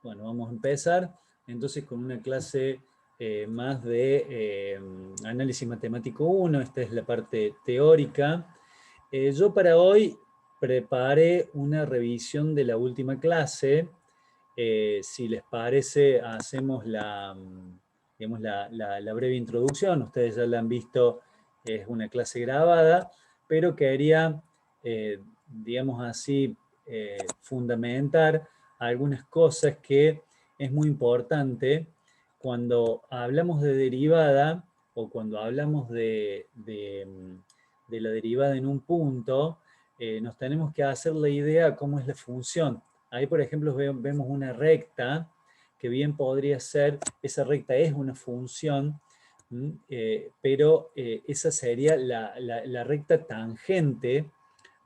Bueno, vamos a empezar entonces con una clase más de análisis matemático 1. Esta es la parte teórica. Yo para hoy preparé una revisión de la última clase. Si les parece, hacemos digamos, la breve introducción. Ustedes ya la han visto, es una clase grabada, pero quería, digamos así, fundamentar algunas cosas que es muy importante cuando hablamos de derivada o cuando hablamos de la derivada en un punto. Nos tenemos que hacer la idea cómo es la función. Ahí, por ejemplo, vemos una recta que bien podría ser, esa recta es una función, pero esa sería la recta tangente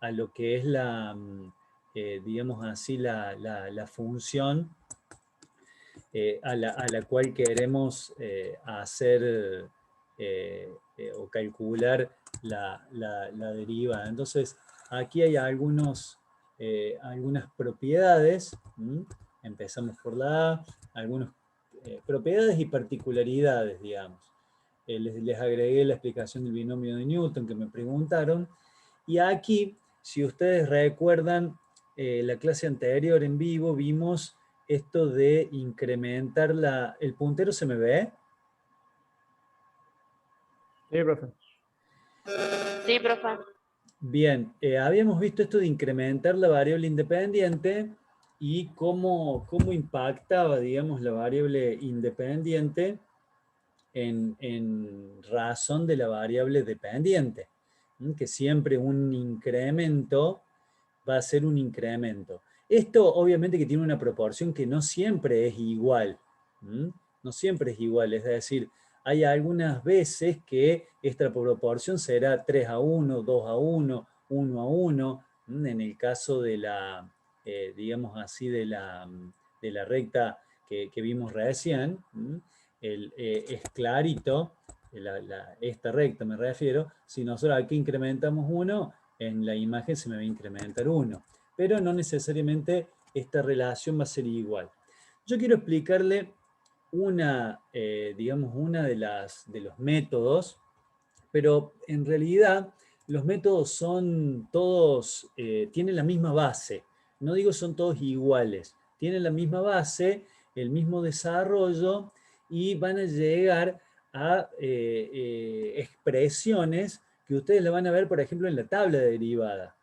a lo que es digamos así, la función a la cual queremos hacer o calcular la derivada. Entonces, aquí hay algunas propiedades. Empezamos por la A, algunas propiedades y particularidades, digamos. Les agregué la explicación del binomio de Newton que me preguntaron. Y aquí, si ustedes recuerdan, la clase anterior en vivo vimos esto de incrementar ¿El puntero se me ve? Sí, profe. Sí, profe. Bien, habíamos visto esto de incrementar la variable independiente y cómo impactaba, digamos, la variable independiente en razón de la variable dependiente. Que siempre un incremento va a ser un incremento. Esto obviamente que tiene una proporción que no siempre es igual. No siempre es igual, es decir, hay algunas veces que esta proporción será 3:1, 2:1, 1:1. En el caso de digamos así, de la recta que vimos recién. Es clarito, esta recta me refiero, si nosotros aquí incrementamos 1, en la imagen se me va a incrementar 1, pero no necesariamente esta relación va a ser igual. Yo quiero explicarle digamos, una de los métodos, pero en realidad los métodos son todos, tienen la misma base. No digo son todos iguales, tienen la misma base, el mismo desarrollo y van a llegar a expresiones que ustedes la van a ver, por ejemplo, en la tabla de derivada.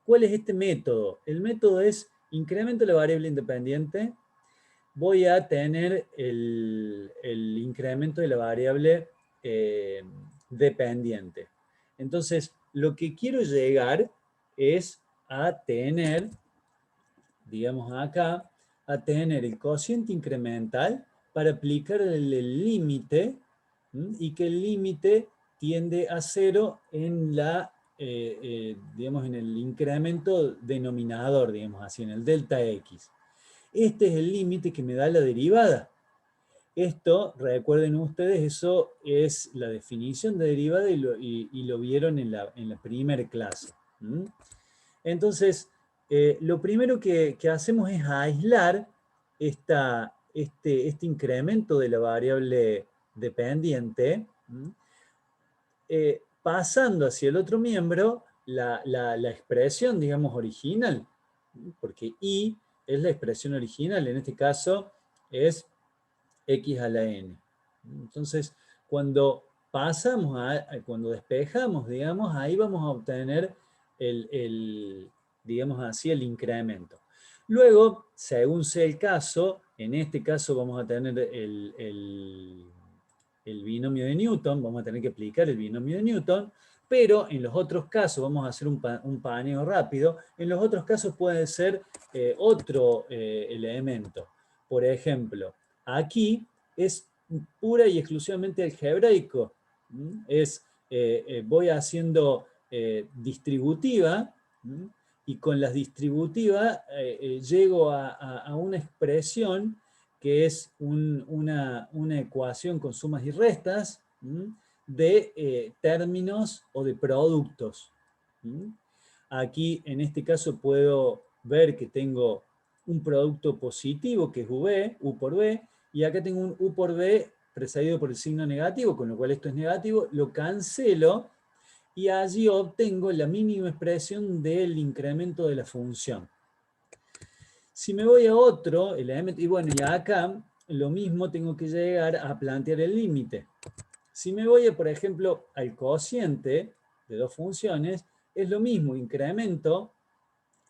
¿Cuál es este método? El método es incremento la variable independiente, voy a tener el incremento de la variable dependiente. Entonces, lo que quiero llegar es a tener, digamos acá, a tener el cociente incremental para aplicar el límite y que el límite tiende a 0 en digamos, en el incremento denominador, digamos así, en el delta x. Este es el límite que me da la derivada. Esto, recuerden ustedes, eso es la definición de derivada y lo vieron en la primera clase. Entonces, lo primero que hacemos es aislar este incremento de la variable dependiente, pasando hacia el otro miembro la expresión, digamos, original, porque y es la expresión original, en este caso es x a la n. Entonces, cuando cuando despejamos, digamos, ahí vamos a obtener digamos así, el incremento. Luego, según sea el caso, en este caso vamos a tener el binomio de Newton, vamos a tener que aplicar el binomio de Newton, pero en los otros casos, vamos a hacer un paneo rápido, en los otros casos puede ser otro elemento. Por ejemplo, aquí es pura y exclusivamente algebraico. Voy haciendo distributiva, y con las distributivas llego a una expresión que es una ecuación con sumas y restas de términos o de productos. Aquí, en este caso, puedo ver que tengo un producto positivo que es V, U por B, y acá tengo un U por B precedido por el signo negativo, con lo cual esto es negativo, lo cancelo y allí obtengo la mínima expresión del incremento de la función. Si me voy a otro elemento, y bueno, y acá lo mismo tengo que llegar a plantear el límite. Si me voy, por ejemplo, al cociente de dos funciones, es lo mismo, incremento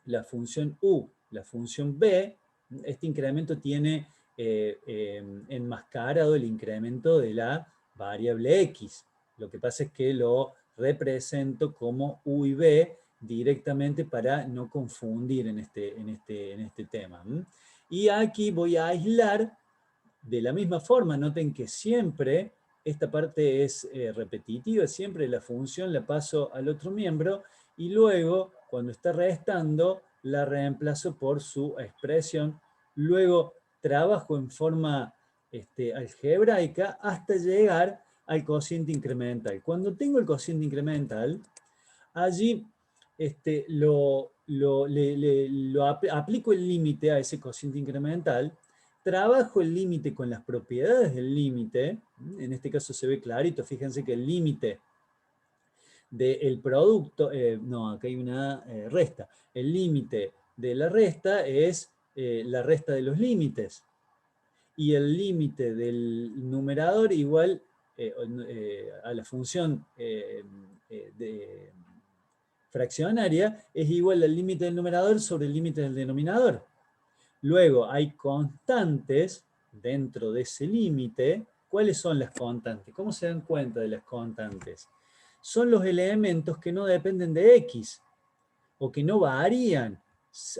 la función u, la función b, este incremento tiene enmascarado el incremento de la variable x. Lo que pasa es que lo represento como u y b directamente para no confundir en este tema. Y aquí voy a aislar de la misma forma. Noten que siempre esta parte es repetitiva, siempre la función la paso al otro miembro y luego, cuando está restando, la reemplazo por su expresión. Luego trabajo en forma algebraica hasta llegar al cociente incremental. Cuando tengo el cociente incremental, allí aplico el límite a ese cociente incremental, trabajo el límite con las propiedades del límite, en este caso se ve clarito, fíjense que el límite del producto, no, acá hay una resta, el límite de la resta es la resta de los límites, y el límite del numerador igual a la función fraccionaria es igual al límite del numerador sobre el límite del denominador. Luego hay constantes dentro de ese límite. ¿Cuáles son las constantes? ¿Cómo se dan cuenta de las constantes? Son los elementos que no dependen de x o que no varían,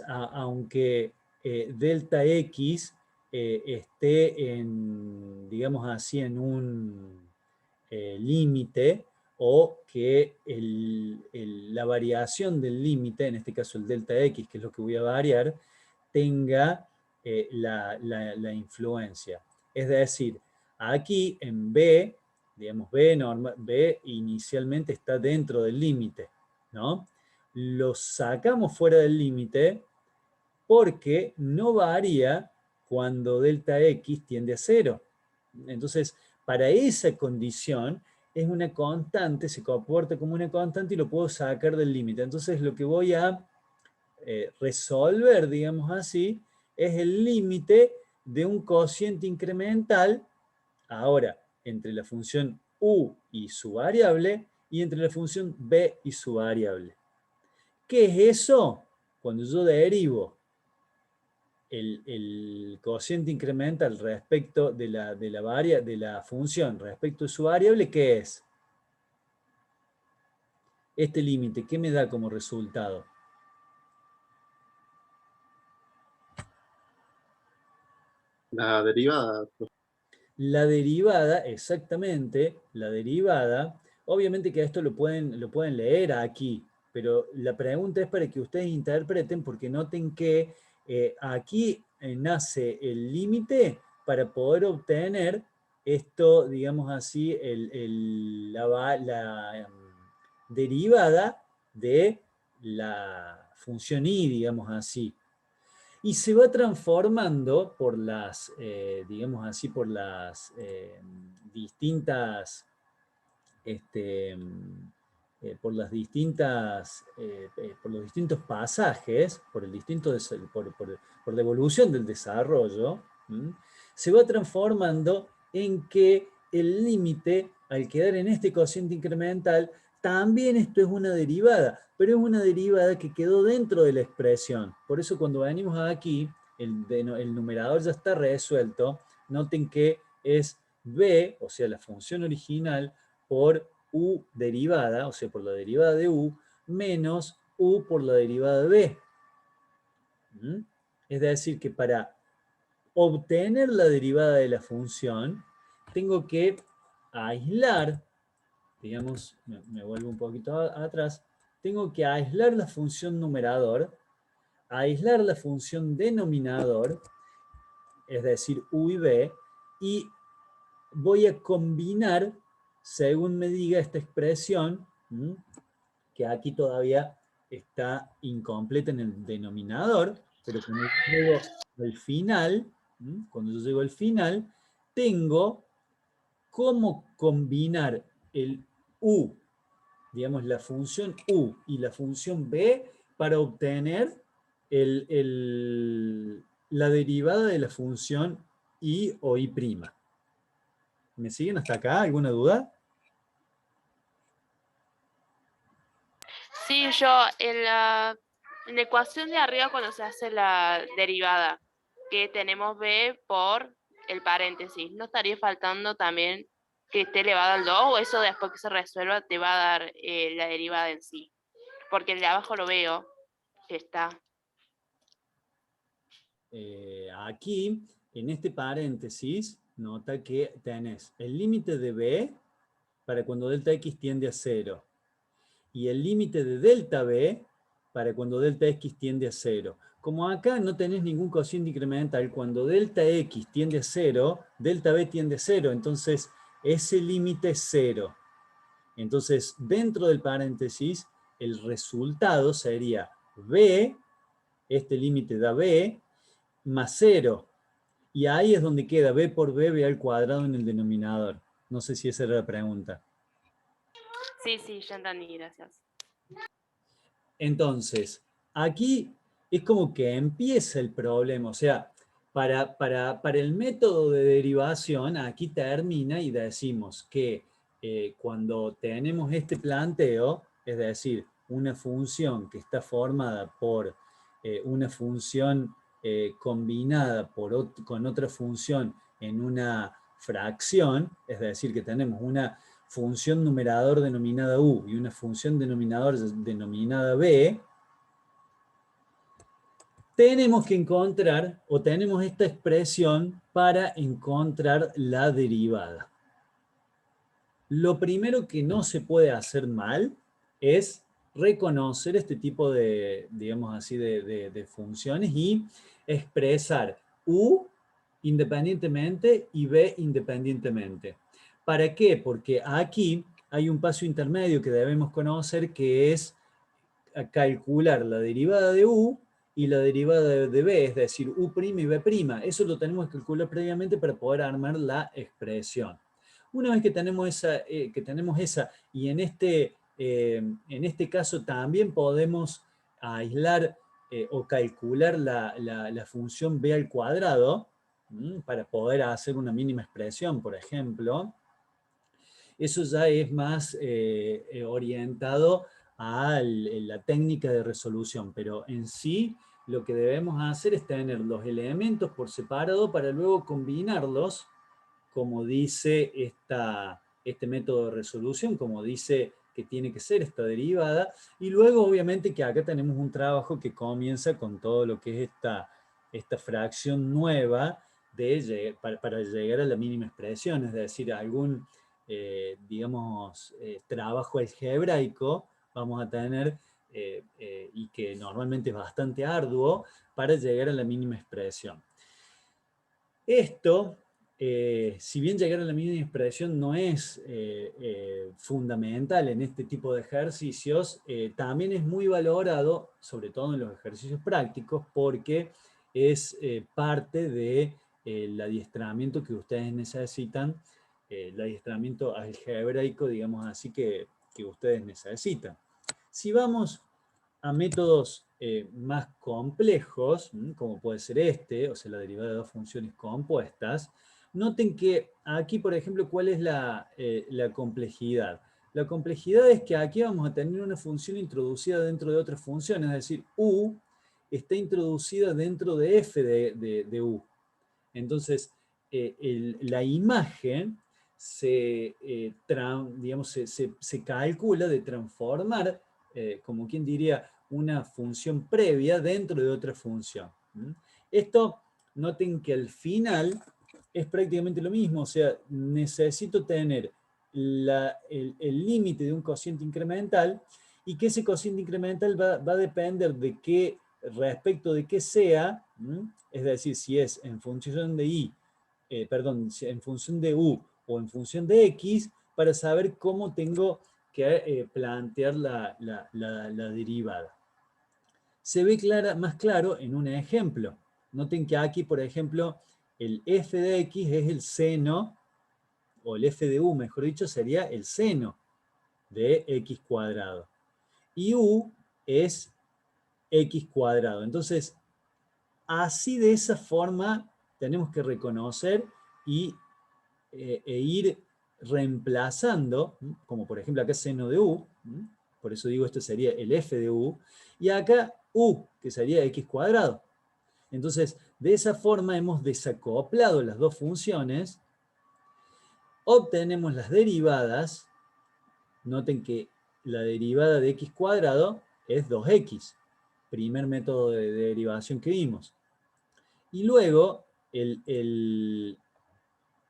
aunque delta x esté en, digamos así, en un límite, o que la variación del límite, en este caso el delta x, que es lo que voy a variar, tenga la influencia. Es decir, aquí en B, digamos, B inicialmente está dentro del límite, ¿no? Lo sacamos fuera del límite porque no varía cuando delta x tiende a 0. Entonces, para esa condición es una constante, se comporta como una constante y lo puedo sacar del límite. Entonces, lo que voy a resolver, digamos así, es el límite de un cociente incremental, ahora, entre la función u y su variable, y entre la función b y su variable. ¿Qué es eso? Cuando yo derivo el cociente incremental respecto de la función respecto de su variable, ¿qué es? Este límite, ¿qué me da como resultado? La derivada. La derivada, exactamente, la derivada, obviamente que esto lo pueden leer aquí, pero la pregunta es para que ustedes interpreten, porque noten que aquí nace el límite para poder obtener esto, digamos así, la derivada de la función y, digamos así. Y se va transformando por las, digamos así, por las distintas, por los distintos pasajes, por la evolución del desarrollo, se va transformando en que el límite, al quedar en este cociente incremental, también esto es una derivada, pero es una derivada que quedó dentro de la expresión. Por eso cuando venimos aquí, el numerador ya está resuelto. Noten que es b, o sea, la función original, por u derivada, o sea, por la derivada de u, menos u por la derivada de b. Es decir, que para obtener la derivada de la función, tengo que aislar, digamos, me vuelvo un poquito atrás, tengo que aislar la función numerador, aislar la función denominador, es decir, u y b, y voy a combinar, según me diga esta expresión, que aquí todavía está incompleta en el denominador, Pero cuando yo llego al final, cuando yo llego al final, tengo cómo combinar el u, digamos la función u y la función b para obtener la derivada de la función i o i'. ¿Me siguen hasta acá? ¿Alguna duda? Sí, yo en la ecuación de arriba cuando se hace la derivada, que tenemos b por el paréntesis, ¿no estaría faltando también que esté elevado al 2 o eso después que se resuelva te va a dar la derivada en sí? Porque el de abajo lo veo, que está. Aquí, en este paréntesis, nota que tenés el límite de b para cuando delta x tiende a 0 y el límite de delta b para cuando delta x tiende a 0. Como acá no tenés ningún cociente incremental, cuando delta x tiende a 0, delta b tiende a 0, entonces ese límite es 0. Entonces, dentro del paréntesis, el resultado sería b, este límite da b, más 0. Y ahí es donde queda b por b al cuadrado en el denominador. No sé si esa era la pregunta. Sí, sí, ya entendí, gracias. Entonces, aquí es como que empieza el problema. O sea, para el método de derivación, aquí termina y decimos que cuando tenemos este planteo, es decir, una función que está formada por una función combinada con otra función en una fracción, es decir, que tenemos una función numerador denominada u y una función denominador denominada b, tenemos que encontrar, o tenemos esta expresión para encontrar la derivada. Lo primero que no se puede hacer mal es reconocer este tipo de, digamos así, de funciones y expresar u independientemente y b independientemente. ¿Para qué? Porque aquí hay un paso intermedio que debemos conocer que es calcular la derivada de u y la derivada de b, es decir, u' y b'. Eso lo tenemos que calcular previamente para poder armar la expresión. Una vez que tenemos esa y en este caso también podemos aislar o calcular la función b al cuadrado para poder hacer una mínima expresión, por ejemplo. Eso ya es más orientado a la técnica de resolución, pero en sí lo que debemos hacer es tener los elementos por separado para luego combinarlos, como dice este método de resolución, como dice que tiene que ser esta derivada, y luego obviamente que acá tenemos un trabajo que comienza con todo lo que es esta fracción nueva para llegar a la mínima expresión, es decir, algún digamos, trabajo algebraico vamos a tener y que normalmente es bastante arduo para llegar a la mínima expresión. Esto, si bien llegar a la mínima expresión no es fundamental en este tipo de ejercicios, también es muy valorado, sobre todo en los ejercicios prácticos, porque es parte del adiestramiento que ustedes necesitan, el adiestramiento algebraico, digamos así, que ustedes necesitan. Si vamos a métodos más complejos, como puede ser este, o sea, la derivada de dos funciones compuestas, noten que aquí, por ejemplo, ¿cuál es la complejidad? La complejidad es que aquí vamos a tener una función introducida dentro de otra función, es decir, u está introducida dentro de f de u. Entonces, la imagen digamos, se calcula de transformar, como quien diría, una función previa dentro de otra función. Esto, noten que al final es prácticamente lo mismo, o sea, necesito tener el límite de un cociente incremental y que ese cociente incremental va a depender de qué, respecto de qué sea, es decir, si es en función de i, perdón, en función de u o en función de x, para saber cómo tengo que plantear la derivada. se ve más claro en un ejemplo. Noten que aquí, por ejemplo, el f de x es el seno, o el f de u, mejor dicho, sería el seno de x cuadrado. Y u es x cuadrado. Entonces, así de esa forma tenemos que reconocer e ir reemplazando, como por ejemplo acá seno de u, por eso digo esto sería el f de u, y acá u, que sería x cuadrado. Entonces, de esa forma hemos desacoplado las dos funciones, obtenemos las derivadas. Noten que la derivada de x cuadrado es 2x, primer método de derivación que vimos. Y luego,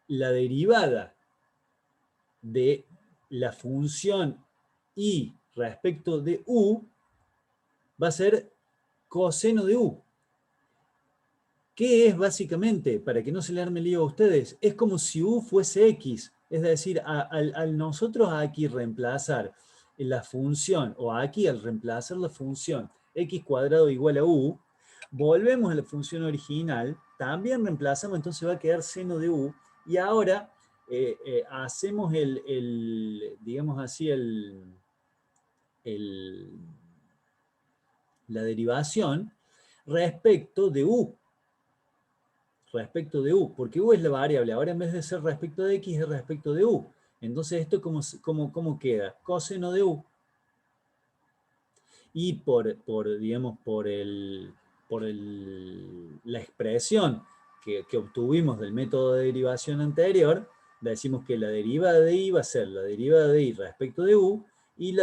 la derivada de la función y respecto de u va a ser coseno de u. ¿Qué es básicamente? Para que no se le arme lío a ustedes, es como si u fuese x. Es decir, al nosotros aquí reemplazar la función, o aquí al reemplazar la función x cuadrado igual a u, volvemos a la función original, también reemplazamos, entonces va a quedar seno de u, y ahora hacemos digamos así, la derivación respecto de u. Respecto de u, porque u es la variable, ahora en vez de ser respecto de x es respecto de u. Entonces esto ¿cómo queda? Coseno de u. Y digamos, la expresión que obtuvimos del método de derivación anterior, decimos que la derivada de y va a ser la derivada de y respecto de u, y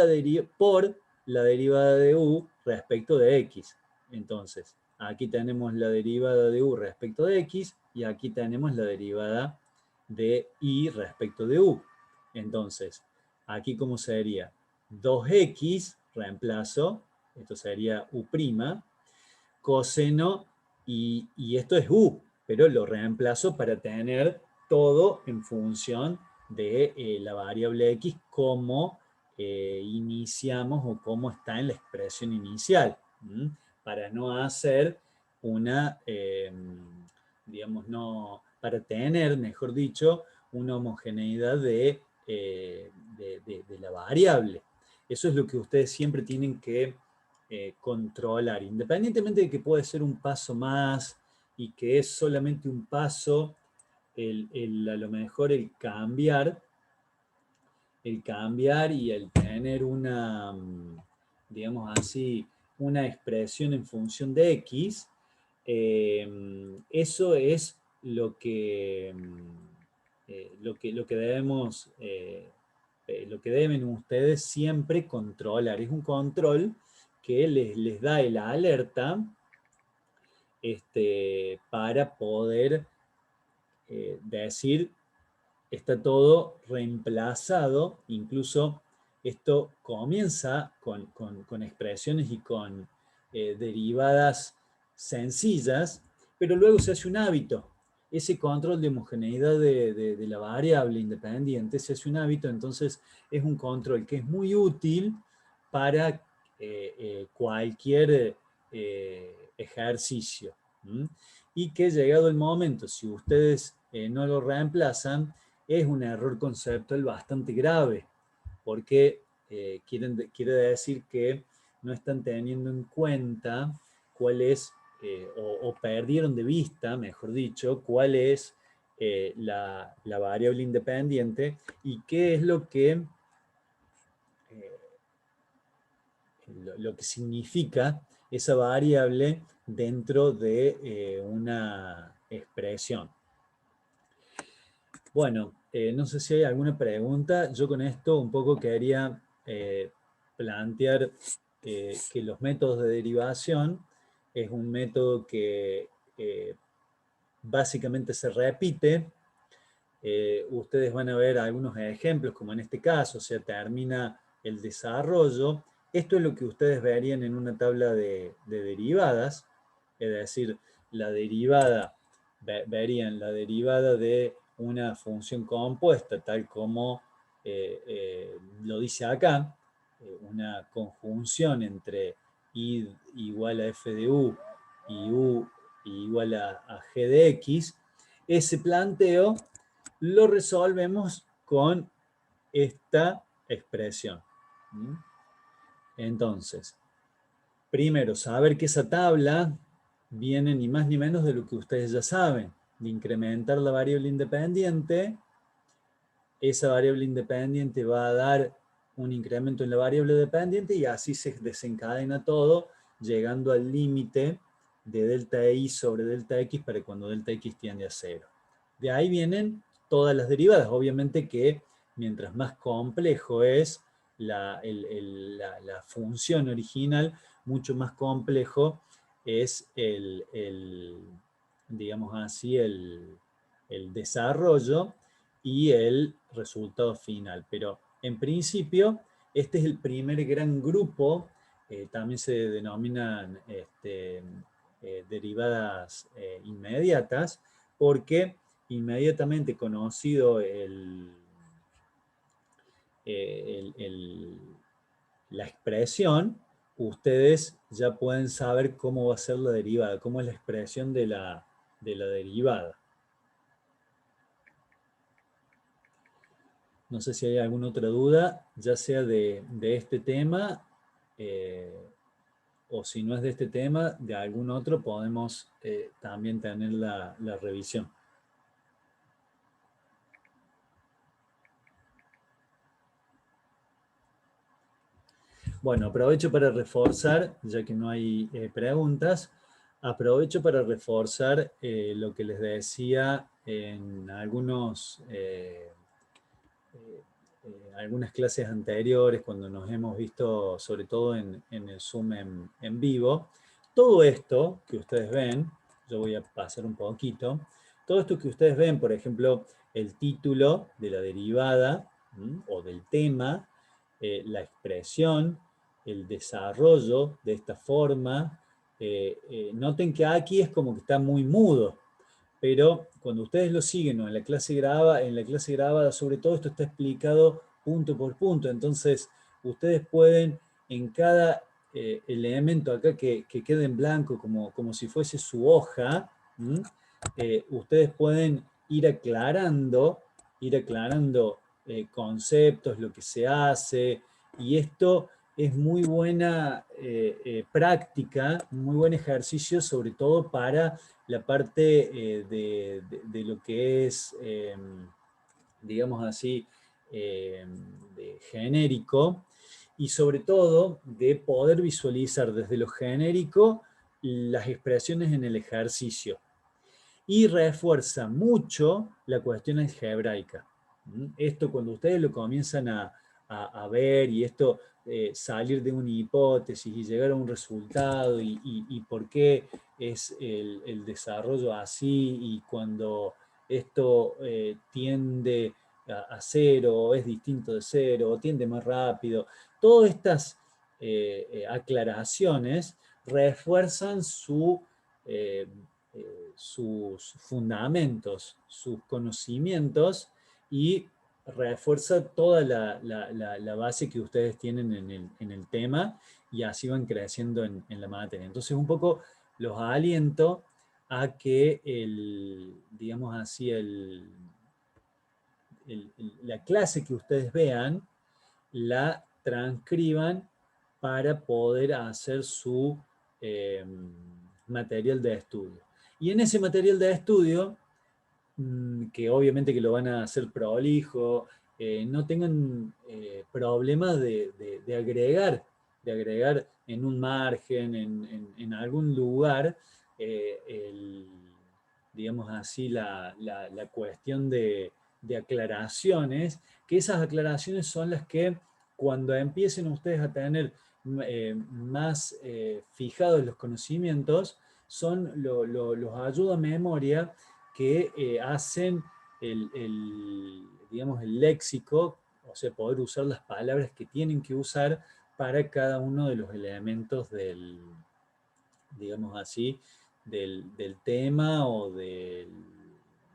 por la derivada de u respecto de x. Entonces, aquí tenemos la derivada de u respecto de x, y aquí tenemos la derivada de y respecto de u. Entonces, aquí ¿cómo sería? 2x, reemplazo, esto sería u', coseno, y esto es u, pero lo reemplazo para tener todo en función de la variable x como iniciamos o como está en la expresión inicial, para no hacer una, digamos, para tener, mejor dicho, una homogeneidad de la variable. Eso es lo que ustedes siempre tienen que controlar, independientemente de que puede ser un paso más y que es solamente un paso, a lo mejor el cambiar y el tener una, digamos así, una expresión en función de x, eso es lo que debemos, lo que deben ustedes siempre controlar. Es un control que les da el alerta para poder decir está todo reemplazado, incluso esto comienza con expresiones y con derivadas sencillas, pero luego se hace un hábito. Ese control de homogeneidad de la variable independiente se hace un hábito, entonces es un control que es muy útil para cualquier ejercicio. Y que llegado el momento, si ustedes no lo reemplazan, es un error conceptual bastante grave, porque quiere decir que no están teniendo en cuenta cuál es, o perdieron de vista, mejor dicho, cuál es la variable independiente y qué es lo que significa esa variable dentro de una expresión. Bueno, no sé si hay alguna pregunta. Yo con esto un poco quería plantear que los métodos de derivación es un método que básicamente se repite. Ustedes van a ver algunos ejemplos, como en este caso, o sea, termina el desarrollo. Esto es lo que ustedes verían en una tabla de derivadas, es decir, la derivada, verían la derivada de una función compuesta, tal como lo dice acá, una conjunción entre I igual a f de u y u igual a g de x, ese planteo lo resolvemos con esta expresión. Entonces, primero, saber que esa tabla viene ni más ni menos de lo que ustedes ya saben, de incrementar la variable independiente. Esa variable independiente va a dar un incremento en la variable dependiente y así se desencadena todo, llegando al límite de delta i sobre delta x para cuando delta x tiende a 0. De ahí vienen todas las derivadas. Obviamente que mientras más complejo es la función original, mucho más complejo es digamos así, el desarrollo y el resultado final. Pero en principio, este es el primer gran grupo, también se denominan derivadas inmediatas, porque inmediatamente conocido la expresión, ustedes ya pueden saber cómo va a ser la derivada, cómo es la expresión de la derivada. No sé si hay alguna otra duda, ya sea de este tema, o si no es de este tema, de algún otro, podemos también tener la revisión. Bueno, aprovecho para reforzar, ya que no hay preguntas, aprovecho para reforzar lo que les decía en algunas clases anteriores, cuando nos hemos visto, sobre todo en el Zoom en vivo. Todo esto que ustedes ven, yo voy a pasar un poquito, todo esto que ustedes ven, por ejemplo, el título de la derivada, o del tema, la expresión, el desarrollo de esta forma. Noten que aquí es como que está muy mudo, pero cuando ustedes lo siguen, ¿no?, en la clase grabada, sobre todo esto está explicado punto por punto. Entonces, ustedes pueden en cada elemento acá que quede en blanco, como si fuese su hoja, ustedes pueden ir aclarando conceptos, lo que se hace, y esto es muy buena práctica, muy buen ejercicio, sobre todo para la parte de lo que es, digamos así, de genérico, y sobre todo de poder visualizar desde lo genérico las expresiones en el ejercicio. Y refuerza mucho la cuestión algebraica. Esto cuando ustedes lo comienzan a ver, y esto salir de una hipótesis y llegar a un resultado, y por qué es el desarrollo así, y cuando esto tiende a cero, o es distinto de cero, o tiende más rápido, todas estas aclaraciones refuerzan sus fundamentos, sus conocimientos, y refuerza toda la base que ustedes tienen en el tema, y así van creciendo en la materia. Entonces, un poco los aliento a que digamos así, la clase que ustedes vean, la transcriban para poder hacer su material de estudio. Y en ese material de estudio, que obviamente que lo van a hacer prolijo, no tengan problemas de agregar en un margen, en algún lugar, digamos así, la cuestión de aclaraciones, que esas aclaraciones son las que, cuando empiecen ustedes a tener más fijados los conocimientos, son los ayuda a memoria que hacen digamos, el léxico, o sea, poder usar las palabras que tienen que usar para cada uno de los elementos digamos así, del tema o del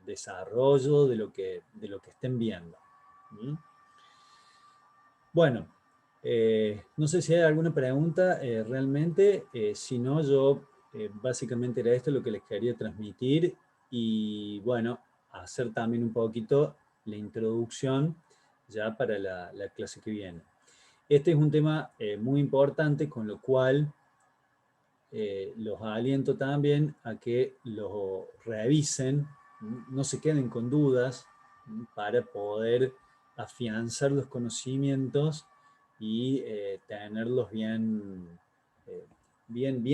desarrollo de lo que estén viendo. Bueno, No sé si hay alguna pregunta realmente, si no yo básicamente era esto lo que les quería transmitir y bueno, hacer también un poquito la introducción ya para la clase que viene. Este es un tema muy importante, con lo cual los aliento también a que lo revisen, no se queden con dudas, para poder afianzar los conocimientos y tenerlos bien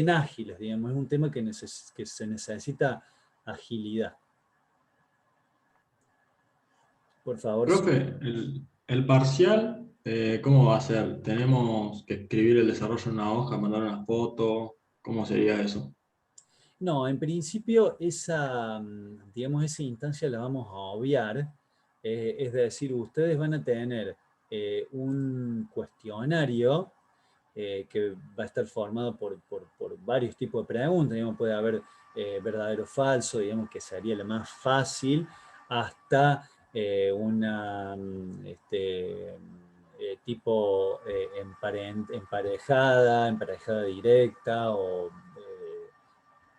ágiles, digamos. Es un tema que se necesita agilidad. Por favor, sí. Profe, el parcial, ¿cómo va a ser? ¿Tenemos que escribir el desarrollo en una hoja, mandar una foto? ¿Cómo sería eso? No, en principio digamos, esa instancia la vamos a obviar. Es decir, ustedes van a tener un cuestionario que va a estar formado por varios tipos de preguntas. Digamos, puede haber verdadero o falso, digamos que sería la más fácil, hasta una tipo emparejada directa o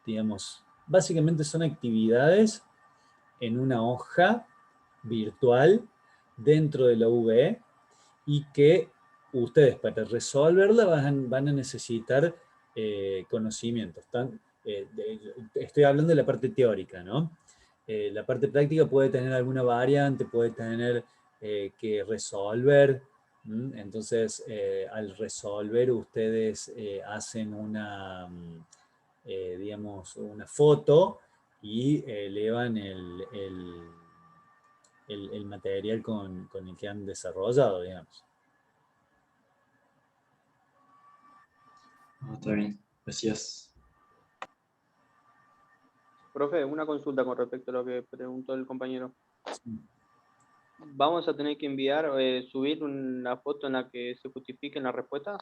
digamos, básicamente son actividades en una hoja virtual dentro de la UVE y que ustedes para resolverla van a necesitar conocimientos. Estoy hablando de la parte teórica, ¿no? La parte práctica puede tener alguna variante, puede tener que resolver. Entonces, al resolver, ustedes hacen digamos, una foto y elevan el material con el que han desarrollado, digamos. Está bien, gracias. Profe, una consulta con respecto a lo que preguntó el compañero. Sí. ¿Vamos a tener que enviar, subir una foto en la que se justifiquen las respuestas?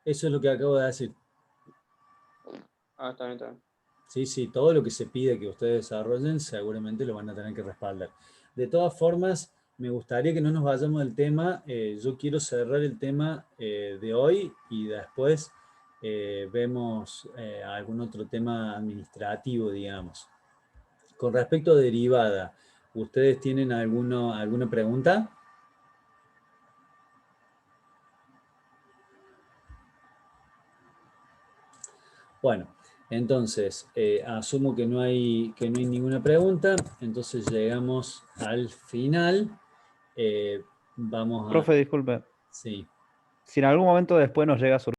Eso es lo que acabo de decir. Ah, está bien, está bien. Sí, sí, todo lo que se pide que ustedes desarrollen seguramente lo van a tener que respaldar. De todas formas, me gustaría que no nos vayamos del tema. Yo quiero cerrar el tema de hoy y después vemos algún otro tema administrativo, digamos. Con respecto a derivada, ¿ustedes tienen alguna pregunta? Bueno, entonces, asumo que no hay ninguna pregunta, entonces llegamos al final. Vamos a... Profe, disculpe. Sí. Si en algún momento después nos llega a surgir